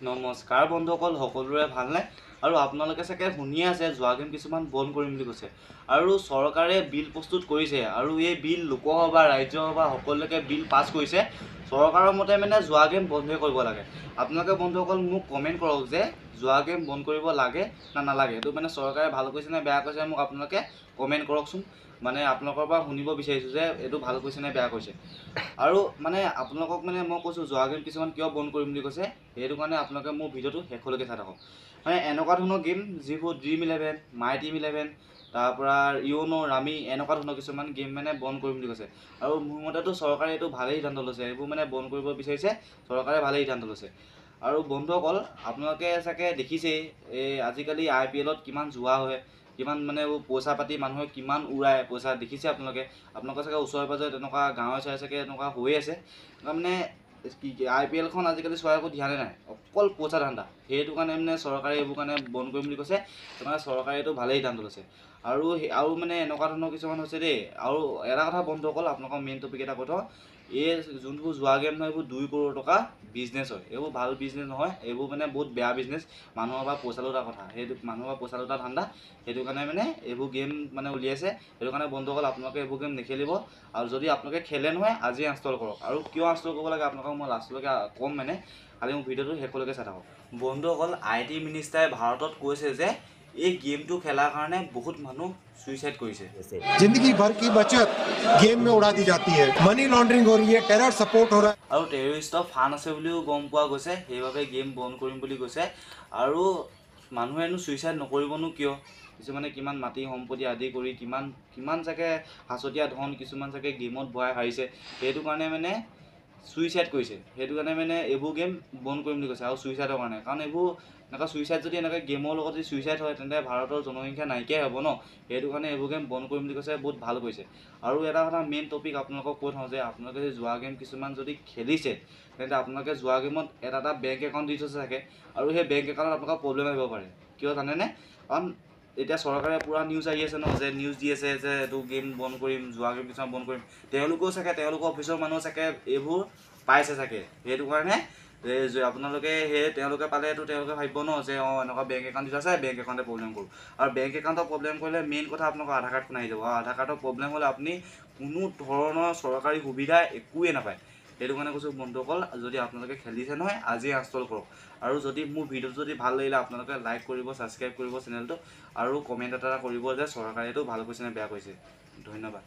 নমস্কাৰ বন্ধুসকল, সকলোৰে ভালনে? আৰু আপোনালোকে চাগে শুনি আছে যোৱা গেম কিছুমান বন্ধ কৰিম বুলি কৈছে আৰু চৰকাৰে বিল প্ৰস্তুত কৰিছে আৰু এই বিল লোকসভা ৰাজ্যসভা সকলোকে বিল পাছ কৰিছে। চৰকাৰৰ মতে মানে যোৱা গেম বন্ধই কৰিব লাগে। আপোনালোকে বন্ধুসকল মোক কমেণ্ট কৰক যে যোৱা গেম বন্ধ কৰিব লাগে না নালাগে। এইটো মানে চৰকাৰে ভাল কৰিছে নে বেয়া কৰিছে মোক আপোনালোকে কমেণ্ট কৰকচোন। মানে আপোনালোকৰ পৰা শুনিব বিচাৰিছোঁ যে এইটো ভাল কৰিছে নে বেয়া কৰিছে। আৰু মানে আপোনালোকক মানে মই কৈছোঁ যোৱা গেম কিছুমান কিয় বন্ধ কৰিম বুলি কৈছে, সেইটো কাৰণে আপোনালোকে মোৰ ভিডিঅ'টো শেষলৈকে চাই থাকক। মানে এনেকুৱা ধৰণৰ গেম যিবোৰ Dream11, My Team 11, তাৰপৰা ইউনো ৰামি এনেকুৱা ধৰণৰ কিছুমান গেম মানে বন্ধ কৰিম বুলি কৈছে। আৰু মোৰ মতেতো চৰকাৰে এইটো ভালেই সিদ্ধান্ত লৈছে, এইবোৰ মানে বন্ধ কৰিব বিচাৰিছে, চৰকাৰে ভালেই সিদ্ধান্ত লৈছে। আৰু বন্ধুসকল আপোনালোকে চাগে দেখিছেই এই আজিকালি IPL-ত কিমান জুৱা হয়, কিমান মানে পইচা পাতি মানুহে কিমান উৰায় পইচা দেখিছে আপোনালোকে চাগে ওচৰে পাজৰে তেনেকুৱা গাঁৱে চাগে এনেকুৱা হৈ আছে। তাৰমানে IPL-খন আজিকালি চোৱাৰ একো ধ্যানে নাই, অকল পইচা ধান্দা। সেইটো কাৰণে মানে চৰকাৰে এইবোৰ কাৰণে বন্ধ কৰিম বুলি কৈছে। তাৰমানে চৰকাৰে এইটো ভালেই সিদ্ধান্ত লৈছে। আৰু মানে এনেকুৱা ধৰণৰ কিছুমান হৈছে দেই। আৰু এটা কথা বন্ধুসকল, আপোনালোকৰ মেইন টপিক এটা কৈ থওঁ, এই যোনবোৰ জুৱা গেম নহয় এইবোৰ 2 কৰোৰ টকা বিজনেছ হয়। এইবোৰ ভাল বিজনেছ নহয়, এইবোৰ মানে বহুত বেয়া বিজনেছ। মানুহৰ পৰা পইচা লোটা কথা, সেইটো মানুহৰ পৰা পইচা লোটা ধান্দা। সেইটো কাৰণে মানে এইবোৰ গেম মানে উলিয়াইছে। সেইটো কাৰণে বন্ধুসকল আপোনালোকে এইবোৰ গেম নেখেলিব। আৰু যদি আপোনালোকে খেলে নহয় আজি ইনষ্টল কৰক। আৰু কিয় ইনষ্টল কৰিব লাগে আপোনালোকক মই লাষ্টলৈকে ক'ম, মানে খালি মোৰ ভিডিঅ'টো শেষলৈকে চাই থাকক। বন্ধুসকল IT মিনিষ্টাৰে ভাৰতত কৈছে যে এই গেমটো খেলাৰ কাৰণে বহুত মানুহ সুইচাইড কৰিছে। जिंदगी भर की बचत गेम में उड़ा दी जाती है, मनी लॉन्ड्रिंग हो रही है, टेरर सपोर्ट हो रहा है। আৰু টেৰৰিষ্টৰ ফান আছে বুলিও গম পোৱা গৈছে, সেইবাবে গেম বন্ধ কৰিম বুলি কৈছে। আৰু মানুহেনো চুইচাইড নকৰিবনো কিয়? কিছুমানে কিমান মাটি সম্পত্তি আদি কৰি কিমান চাগে সাঁচতীয়া ধন কিছুমান চাগে গেমত ভৰাই হাৰিছে, সেইটো কাৰণে মানে চুইচাইড কৰিছে। সেইটো কাৰণে মানে এইবোৰ গেম বন্ধ কৰিম বুলি কৈছে। আৰু চুইচাইডৰ কাৰণে, কাৰণ এইবোৰ এনেকুৱা চুইচাইড যদি এনেকৈ গেমৰ লগত যদি চুইচাইড হয় তেন্তে ভাৰতৰ জনসংখ্যা নাইকিয়াই হ'ব ন। সেইটো কাৰণে এইবোৰ গেম বন্ধ কৰিম বুলি কৈছে, বহুত ভাল কৰিছে। আৰু এটা কথা মেইন টপিক আপোনালোকক কৈ থওঁ যে আপোনালোকে যদি যোৱা গেম কিছুমান যদি খেলিছে তেন্তে আপোনালোকে যোৱা গেমত এটা বেংক একাউণ্ট দি থৈছে চাগে, আৰু সেই বেংক একাউণ্টত আপোনালোকৰ প্ৰব্লেম আহিব পাৰে। কিয় জানেনে? কাৰণ এতিয়া চৰকাৰে পূৰা নিউজ আহি আছে ন, যে নিউজ দি আছে যে এইটো গেম বন্ধ কৰিম, যোৱা গেম কিছুমান বন্ধ কৰিম। তেওঁলোকেও চাগে তেওঁলোকৰ অফিচৰ মানুহ চাগে এইবোৰ পাইছে চাগে। সেইটো কাৰণে আপোনালোকে তেওঁলোকে পালেতো তেওঁলোকে ভাবিব ন যে এনেকুৱা বেংক একাউণ্ট দি আছে, বেংক একাউণ্টে প্ৰব্লেম কৰোঁ। আৰু বেংক একাউণ্টৰ প্ৰব্লেম কৰিলে মেইন কথা আপোনালোকৰ আধাৰ কাৰ্ডখন আহি যাব। আৰু আধাৰ কাৰ্ডৰ প্ৰব্লেম হ'লে আপুনি কোনো ধৰণৰ চৰকাৰী সুবিধা একোৱে নাপায়। সেইটো কাৰণে কৈছোঁ বন্ধুসকল, যদি আপোনালোকে খেলিছে নহয় আজি ইনষ্টল কৰক। আৰু যদি মোৰ ভিডিঅ'টো যদি ভাল লাগিলে আপোনালোকে লাইক কৰিব, ছাবস্ক্ৰাইব কৰিব চেনেলটো, আৰু কমেণ্ট এটা কৰিব যে চৰকাৰে এইটো ভাল কৰিছে নে বেয়া কৰিছে। ধন্যবাদ।